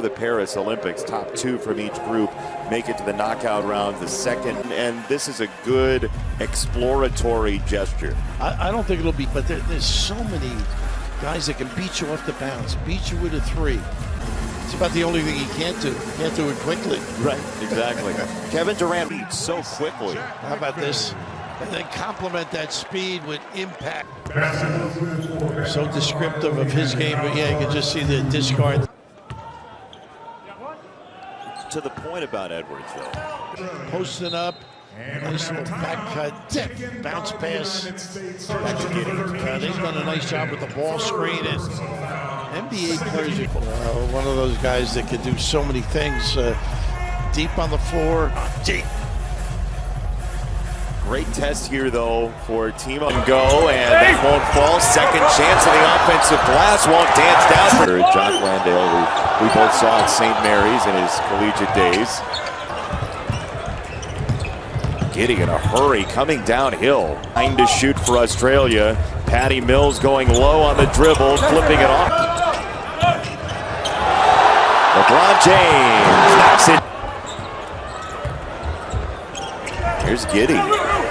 the Paris Olympics. Top 2 from each group make it to the knockout round, the second, and this is a good exploratory gesture. I don't think it'll be, but there's so many guys that can beat you off the bounce, beat you with a 3. It's about the only thing he can't do. He can't do it quickly. Right, exactly. KevinDurant beats so quickly. How about this? And then complement that speed with impact. So descriptive of his game, but yeah, you can just see the discard. To the point about Edwards, though. Posting up, nice little back cut, bounce pass. Back to Giddy. They've done a nice job with the ball screen, and NBA players are one of those guys that can do so many things. Deep on the floor, deep. Great test here, though, for Team on Go, and that won't fall. Second chance of the offensive glass, won't dance down for Jock Landale, who we both saw at St. Mary's in his collegiate days. Giddy in a hurry, coming downhill. Trying to shoot for Australia. Patty Mills going low on the dribble, flipping it off. LeBron James knocks it. Here's Giddy.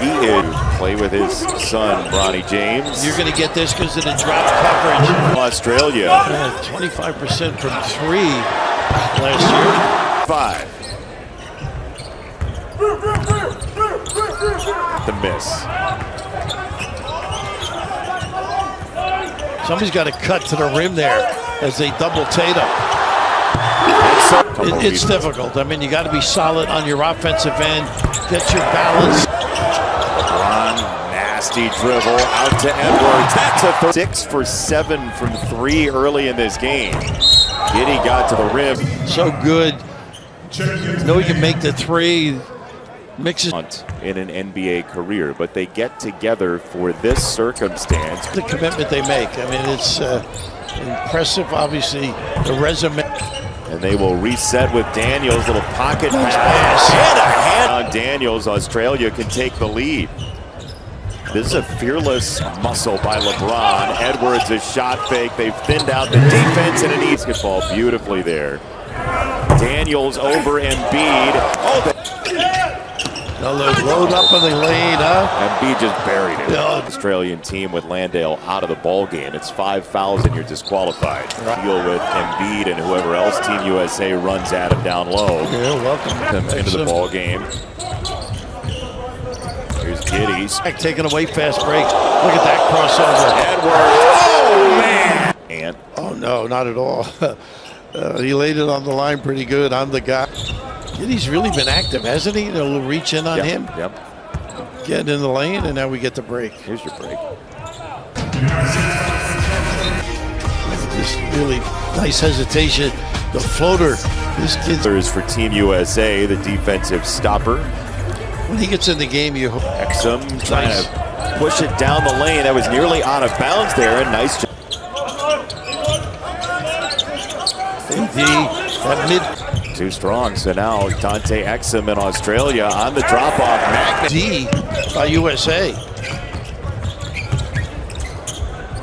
He is play with his son, Bronny James. You're going to get this because of the drop coverage. Australia. 25% from 3 last year. 5. The miss. Somebody's got to cut to the rim there as they double Tatum. It's difficult. I mean, you got to be solid on your offensive end. Get your balance. LeBron, nasty dribble out to Edwards. That's a 6 for 7 from 3 early in this game. Giddy got to the rim. So good. Know he can make the 3. Mixes in an NBA career, but they get together for this circumstance. The commitment they make. I mean, it's impressive. Obviously, the resume. And they will reset with Daniels, little pocket pass. And a hand on Daniels. Australia can take the lead. This is a fearless muscle by LeBron. Edwards, a shot fake. They've thinned out the defense, and it needs to fall beautifully there. Daniels over Embiid. Load up in the lane, huh? Embiid just buried it. Australian team with Landale out of the ball game. It's 5 fouls and you're disqualified. Deal with Embiid and whoever else Team USA runs at him down low. Yeah, welcome them into the ball game. Here's Giddy. Taking away fast break. Look at that crossover. Edwards. Oh, man. And oh, no, not at all. He laid it on the line pretty good. I'm the guy. He's really been active, hasn't he? They'll reach in on him. Yep. Get in the lane, and now we get the break. Here's your break. Just really nice hesitation. The floater. This kid is for Team USA, the defensive stopper. When he gets in the game, you hope. Exum trying to push it down the lane. That was nearly out of bounds there. And nice job. That mid. Too strong, so now Dante Exum in Australia on the drop-off. D by USA.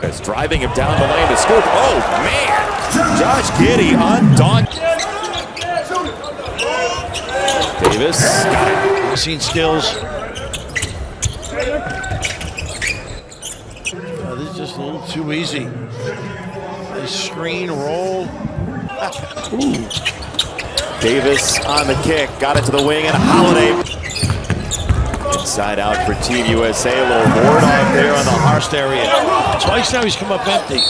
It's driving him down the lane to scoop. Oh, man! Josh Giddy undaunted. Davis got it. Seen skills. This is just a little too easy. Nice screen roll. Ooh. Davis on the kick, got it to the wing, and Holiday. Inside out for Team USA, a little ward off there on the harsh area. Twice now he's come up empty.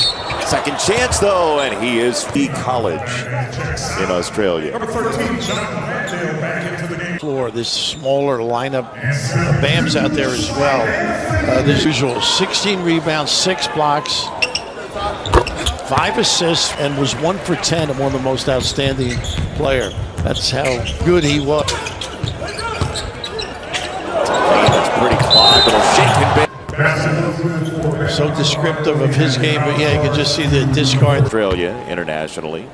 Second chance though, and he is the college in Australia. Number 13, back into the game. Floor, this smaller lineup. Bam's out there as well. This usual 16 rebounds, 6 blocks. 5 assists, and was 1 for 10 and one of the most outstanding player. That's how good he was. That's pretty clogged. It'll shake and bake. So descriptive of his game, but yeah, you can just see the discard. Australia internationally.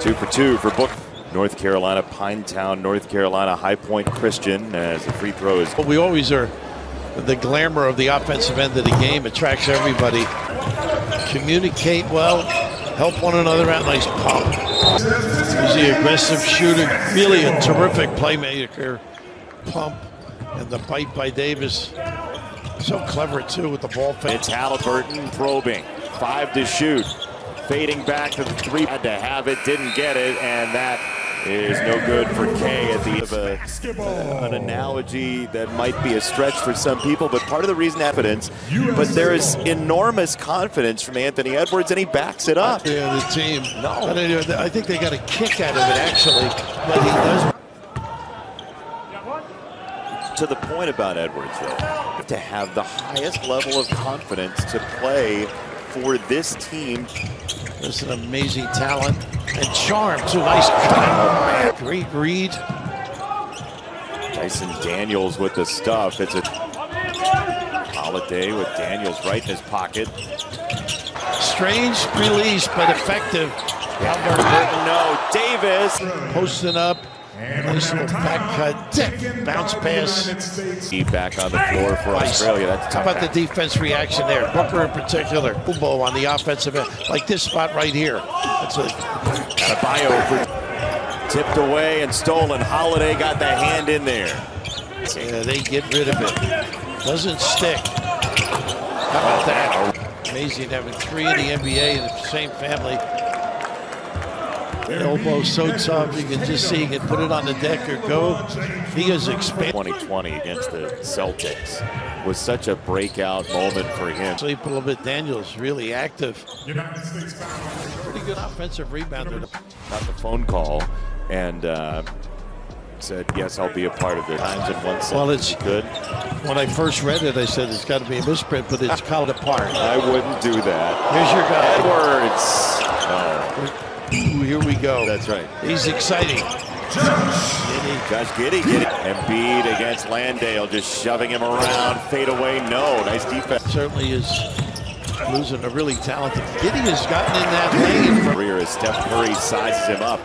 2 for 2 for Book. North Carolina, Pinetown, North Carolina, High Point Christian as the free throw is. We always are. The glamour of the offensive end of the game attracts everybody. Communicate well, help one another out. Nice pump. He's the aggressive shooter, really a terrific playmaker. Pump and the bite by Davis. So clever too with the ball fake. It's Halliburton probing. 5 to shoot. Fading back to the 3. Had to have it, didn't get it, and that is no good for K at the end of an analogy that might be a stretch for some people, but part of the reason evidence, but there is enormous confidence from Anthony Edwards, and he backs it up. Yeah, the team. No. I think they got a kick out of it, actually, but he does. To the point about Edwards, though, to have the highest level of confidence to play for this team. There's an amazing talent and charm too. Nice cut. Great read. Tyson Daniels with the stuff. It's a Holiday with Daniels right in his pocket. Strange release, but effective. Halliburton, no. Davis Posting up. Nice little back cut. Bounce pass. Back on the floor for Australia. That's How about the defense reaction there? Booker in particular. Kubo on the offensive end. Like this spot right here. That's a Adebayo tipped away and stolen. Holiday got the hand in there. yeah, they get rid of it. Doesn't stick. How about that? Amazing having 3 in the NBA in the same family. Elbow so tough, you can just see he can put it on the deck or go. He is expanding. 2020 against the Celtics was such a breakout moment for him. Sleep a little bit. Daniels really active. Pretty good offensive rebounder. Got the phone call and said, yes, I'll be a part of it. Times in 1 second. Well, it's good. When I first read it, I said it's got to be a misprint, but it's called apart. I wouldn't do that. Here's your guy. Edwards. No. Ooh, here we go. That's right. He's exciting. Josh Giddey. Embiid against Landale, just shoving him around. Fade away, no. Nice defense. Certainly is losing a really talented. Giddey has gotten in that lane. Career as Steph Curry sizes him up.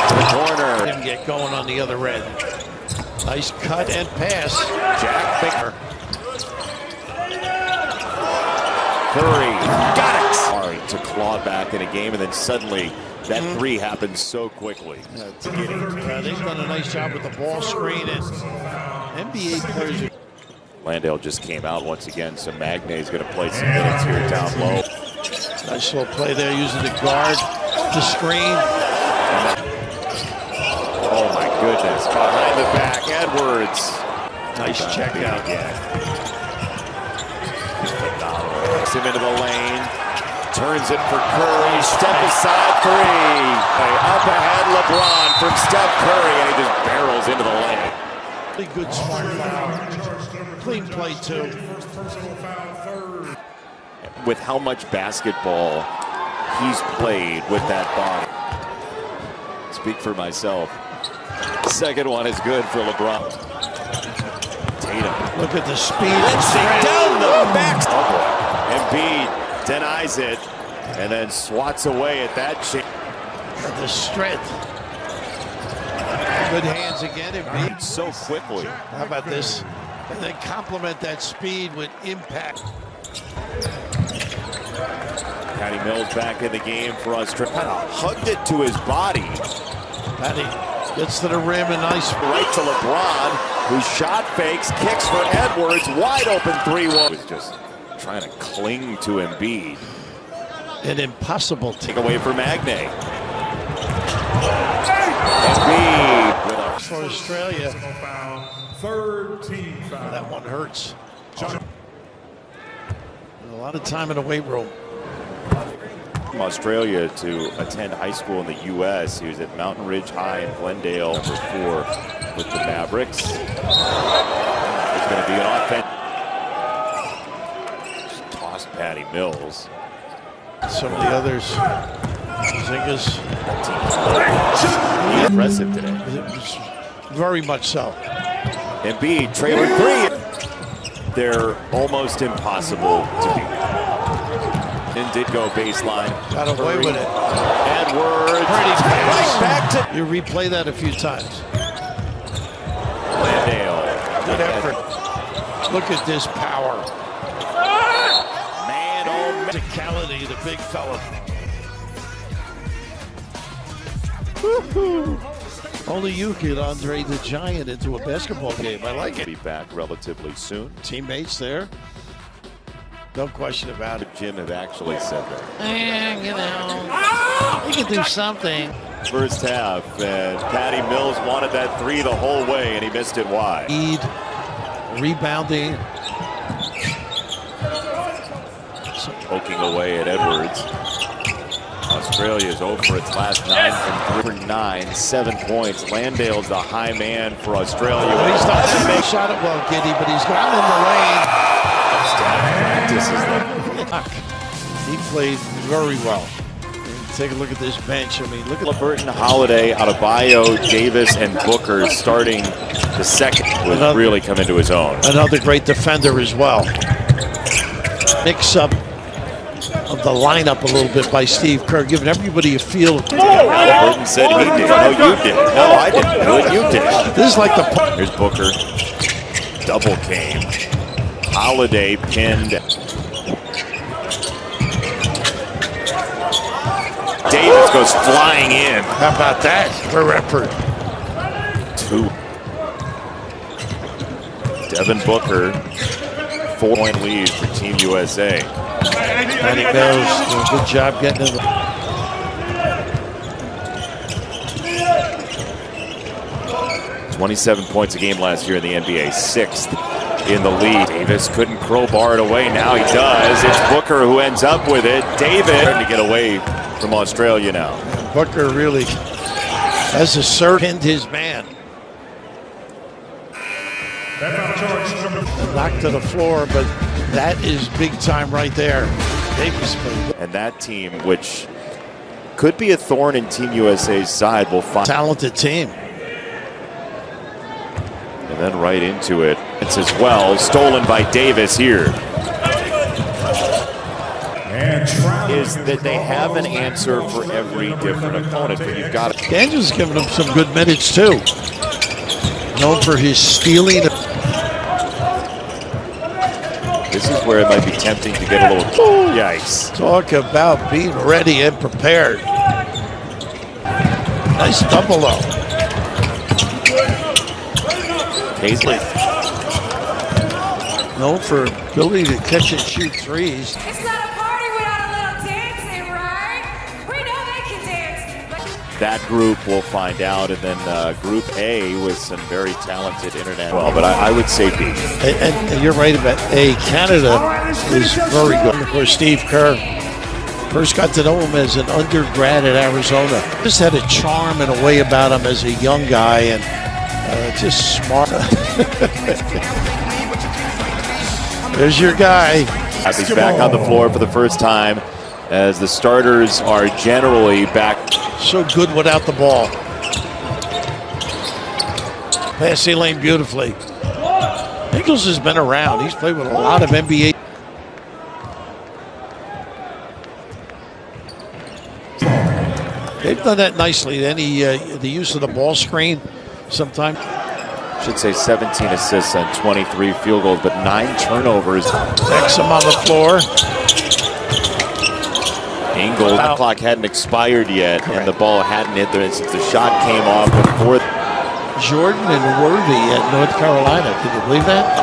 To the corner. Him get going on the other end. Nice cut and pass. Jack Baker. Curry got it. Sorry to claw back in a game, and then suddenly that 3 happens so quickly. They've done a nice job with the ball screen, and NBA players. Landale just came out once again, so Magne is going to play some minutes here down low. Nice little play there using the guard to screen. Oh my goodness, behind the back, Edwards. Nice check out. Takes him into the lane, turns it for Curry, step aside 3. Up ahead, LeBron from Steph Curry, and he just barrels into the lane. Really good smart foul. Clean play too. With how much basketball he's played with that body. Speak for myself. Second one is good for LeBron. Tatum. Look at the speed. Down the back. Oh boy. Embiid denies it and then swats away at that chance. The strength. Good hands again. Embiid So quickly. How about this? And then complement that speed with impact. Patty Mills back in the game for Australia. Kind of hugged it to his body. Patty gets to the rim and nice. Right to LeBron, who shot fakes, kicks for Edwards. Wide open 3-1. Was just trying to cling to Embiid. An impossible Take away for Magne. Embiid for Australia. Third team foul. That one hurts. A lot of time in the weight room. from Australia to attend high school in the U.S. He was at Mountain Ridge High in Glendale, number 4 with the Mavericks. There's going to be an offense. Just tossed Patty Mills. Some of the others, Zingas. Impressive today. Very much so. Embiid, trailer 3. They're almost impossible to beat. And did go baseline. Got away with it. Edwards. Pretty Right back to. You replay that a few times. Landale. Good effort. Look at this power. Man, oh Physicality, the big fella. Woo-hoo. Only you could Andre the Giant into a basketball game. I like it. Be back relatively soon. Teammates there. No question about it. Jim have actually said that. You can do something. First half, and Patty Mills wanted that three the whole way, and he missed it wide. Rebounding. Poking away at Edwards. Australia's over its last 9 from 3 for 9, 7 points. Landale's the high man for Australia. Well, he's not shot it well, Giddy, but he's gone in the lane. He played very well. Take a look at this bench. I mean, look at Burton, Holiday, Adebayo, Davis, and Booker starting the second would really come into his own. Another great defender as well. Mix up of the lineup a little bit by Steve Kerr, giving everybody a feel. Burton said he did. No, you did. No, I didn't do it. You did. This is like the. Here's Booker. Double came. Holiday pinned. Davis goes flying in. How about that for effort? 2. Devin Booker, 4-point lead for Team USA. Patty Mills doing a good job getting in the. 27 points a game last year in the NBA, 6th in the league. Davis couldn't crowbar it away. Now he does. It's Booker who ends up with it. Davis trying to get away from Australia now. Booker really has pinned his man. Knocked to the floor, but that is big time right there. Davis played. And that team, which could be a thorn in Team USA's side, will find talented team. And then right into it. It's as well stolen by Davis here. Is that they have an answer for every different opponent, but you've got to. Daniel's giving him some good minutes too. Known for his stealing. This is where it might be tempting to get a little. Yikes. Talk about being ready and prepared. Nice double though. Paisley. Known for ability to catch and shoot threes. It's not a party without a little dancing, right? We know they can dance. That group will find out, and then Group A with some very talented international. Well, but I would say B. And you're right about A. Canada is very good. Of course, Steve Kerr first got to know him as an undergrad at Arizona. Just had a charm and a way about him as a young guy, and just smart. There's your guy. He's back on the floor for the first time, as the starters are generally back. So good without the ball. Passing lane beautifully. Ingles has been around. He's played with a lot of NBA. They've done that nicely. The use of the ball screen sometimes. Should say 17 assists on 23 field goals, but 9 turnovers. Exum on the floor. Ingles, the clock hadn't expired yet, and the ball hadn't hit there since the shot came off before. Jordan and Worthy at North Carolina. Can you believe that?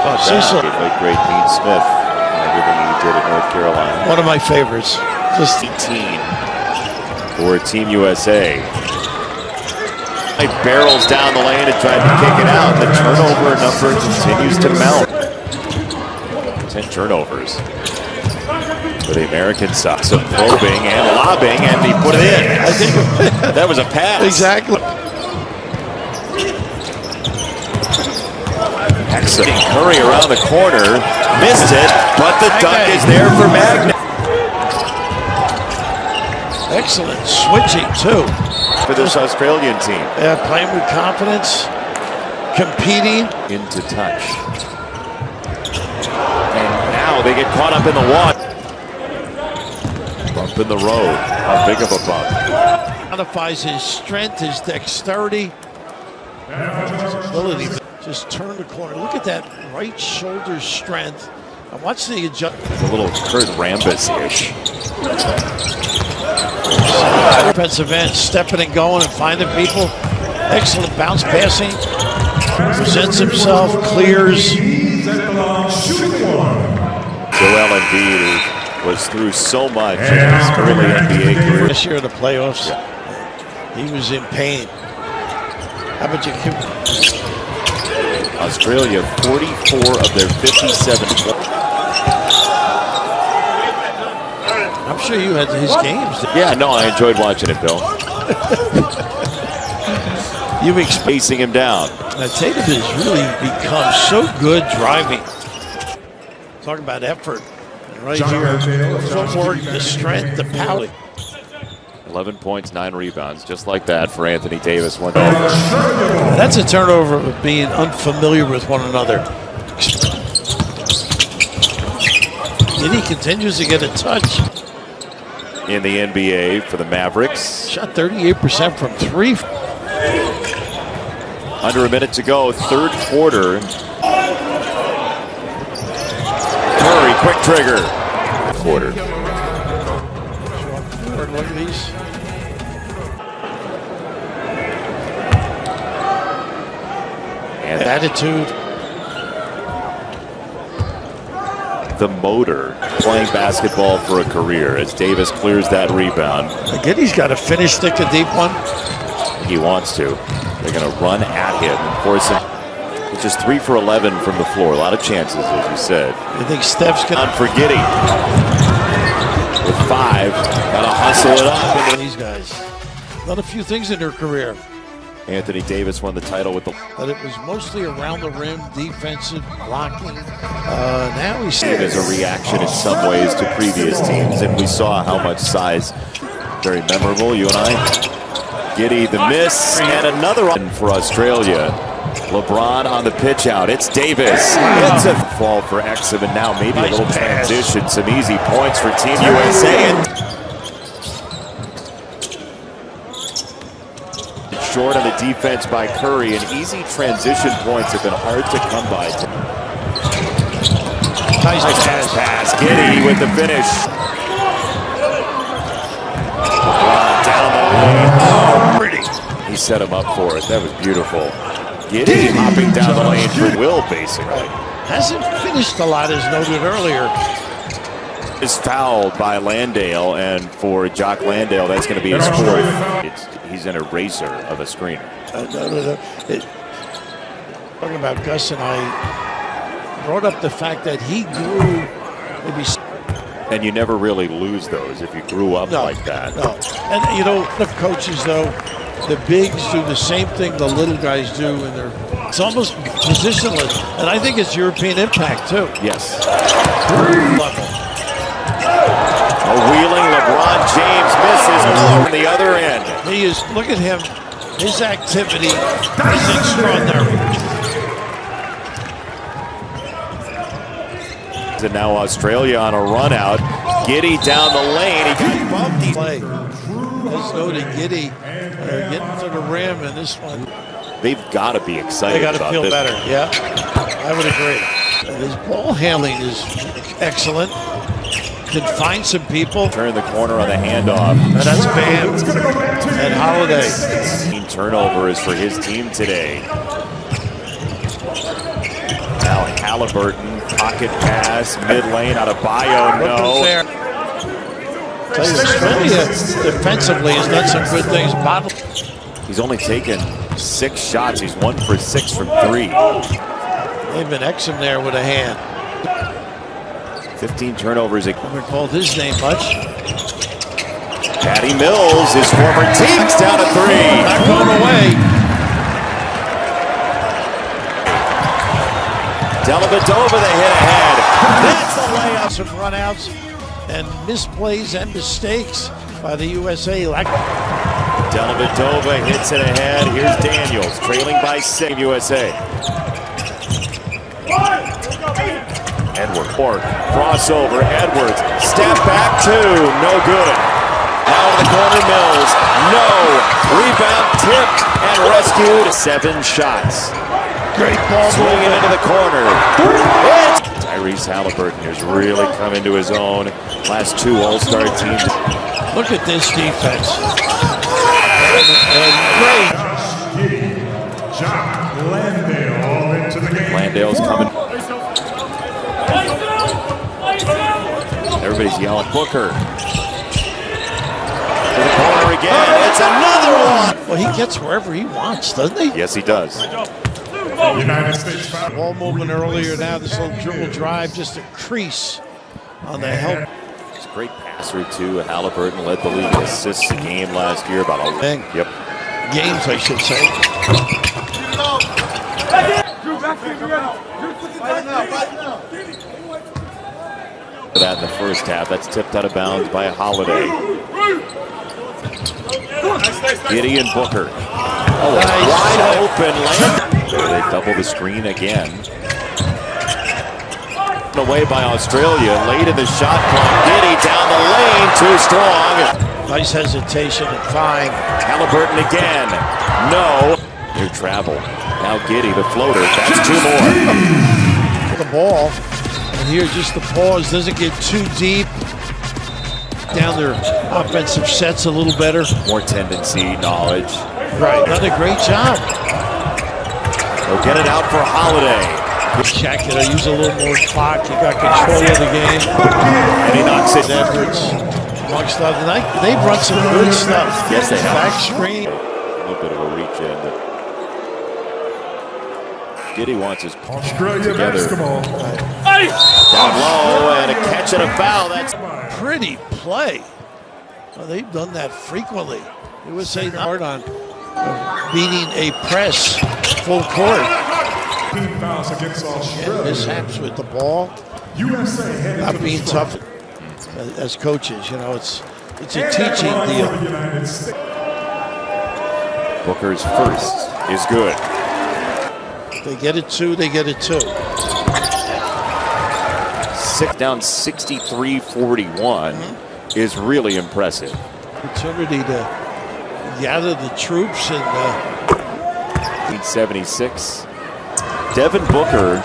Great Dean Smith and everything he did at North Carolina. One of my favorites. Just 18 for Team USA. He barrels down the lane and tried to kick it out. The turnover number continues to mount. 10 turnovers for the American side. Some probing and lobbing, and he put it in. I think that was a pass. Exactly. Excellent. Curry around the corner, missed it, but the dunk is there for Magna. Excellent switching too. For this Australian team. Playing with confidence, competing. Into touch. And now they get caught up in the water. Bump in the road. How big of a bump? Modifies his strength, his dexterity, his ability to just turn the corner. Look at that right shoulder strength I watched the adjustment. A little Kurt Rambis-ish. Defensive end stepping and going and finding people. Excellent bounce passing. Presents himself, clears. Joel Embiid, who was through so much in his early NBA career. This year in the playoffs, he was in pain. How about you? Australia, 44 of their 57. I'm sure you had his games. Yeah, no, I enjoyed watching it, Bill. You Pacing him down. Tatum has really become so good driving. Talk about effort. Right here, the footwork, the strength, the power. 11 points, 9 rebounds, just like that for Anthony Davis. That's a turnover of being unfamiliar with one another. And he continues to get a touch. In the NBA for the Mavericks. Shot 38% from 3. Under a minute to go, third quarter. Curry, quick trigger. Quarter. Look at these. And attitude. The motor playing basketball for a career as Davis clears that rebound. Again, he's got to finish, stick a deep one. He wants to. They're going to run at him and force him. It's just 3 for 11 from the floor. A lot of chances, as you said. You think Steph's going to Giddy with 5. Got to hustle it up. These guys done a few things in their career. Anthony Davis won the title with the. But it was mostly around the rim, defensive, blocking. Now he's. It is a reaction in some ways to previous teams, and we saw how much size. Very memorable. You and I. Giddy the miss, and another one for Australia. LeBron on the pitch out. It's Davis. It's a fall for Exum, and now maybe a little transition. Some easy points for Team USA. Short on the defense by Curry, and easy transition points have been hard to come by. Nice pass. Giddy with the finish. Down the lane. Oh, pretty. He set him up for it. That was beautiful. Giddy hopping down the lane for Will, basically. Hasn't finished a lot, as noted earlier. Is fouled by Landale, and for Jock Landale, that's going to be his 4th. He's an eraser of a screener. Talking about Gus and I brought up the fact that he grew maybe. And you never really lose those if you grew up like that. No. And you know, the coaches though, the bigs do the same thing the little guys do, and it's almost positionless. And I think it's European impact too. Yes. Level. A wheeling LeBron James misses on the other end. He is, look at him. His activity is extraordinary. And now Australia on a run out. Giddy down the lane. He got bumped. Play. Let's go to Giddy. Getting to the rim in this one. They've got to be excited about this. They got to feel better. Yeah, I would agree. And his ball handling is excellent. Can find some people. Turn the corner on the handoff. And that's Bam and Holiday. Turnovers for his team today. Now Halliburton, pocket pass, mid lane out of Bio. No. Australia defensively has done some good things. He's only taken 6 shots. He's 1 for 6 from 3. They've been Exum there with a hand. 15 turnovers. I haven't called his name much. Patty Mills, his former team's down to 3. Not going away. Dellavedova, the hit ahead. That's the layups and runouts and misplays and mistakes by the USA. Dellavedova hits it ahead. Here's Daniels, trailing by 6. USA. Edwards, crossover, Edwards, step back 2, no good. Now to the corner, Mills, no. Rebound, tipped, and rescued. 7 shots. Great ball. Swinging into the corner. It's Tyrese Halliburton has really come into his own. Last two All-Star teams. Look at this defense. And great. Landale's coming. Everybody's yelling, Booker. To the corner again. It's another one. Well, he gets wherever he wants, doesn't he? Yes, he does. United States foul. Ball movement earlier. Now this little dribble drive, just a crease on the help. He's a great passer, too. Halliburton led the league in assists a game last year. About a Yep. Games, I should say. That in the first half. That's tipped out of bounds by Holiday. Giddey and Booker. Oh, it's wide open. They double the screen again. Away by Australia. Late in the shot clock. Giddey down the lane. Too strong. Nice hesitation and fine. Halliburton again. No. Near travel. Now Giddey, the floater. That's two more. The ball. And here, just the pause. Doesn't get too deep. Down their offensive sets a little better. More tendency, knowledge. Right. Done a great job. They'll get it out for Holiday. Check it. I use a little more clock. He got control of the game. And he knocks it. Edwards. Amongst other, they've run some good stuff. Yes, they have. Back screen. A little bit of a reach in. But Giddey wants his Australia together. basketball. Down low and a catch and a foul. That's Pretty play. Well, they've done that frequently. It was a hard on beating a press full court. Team fouls against And Australia. mishaps with the ball. USA headed Not to being the tough strike. as coaches. You know, it's a teaching deal. For the United States. Booker's first is good. They get it two, they get it two. Down 63-41 is really impressive. Opportunity to gather the troops and 1976. Devin Booker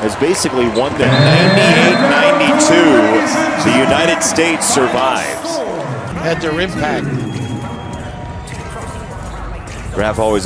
has basically won the 98-92. The United States survives. had their impact. Graf always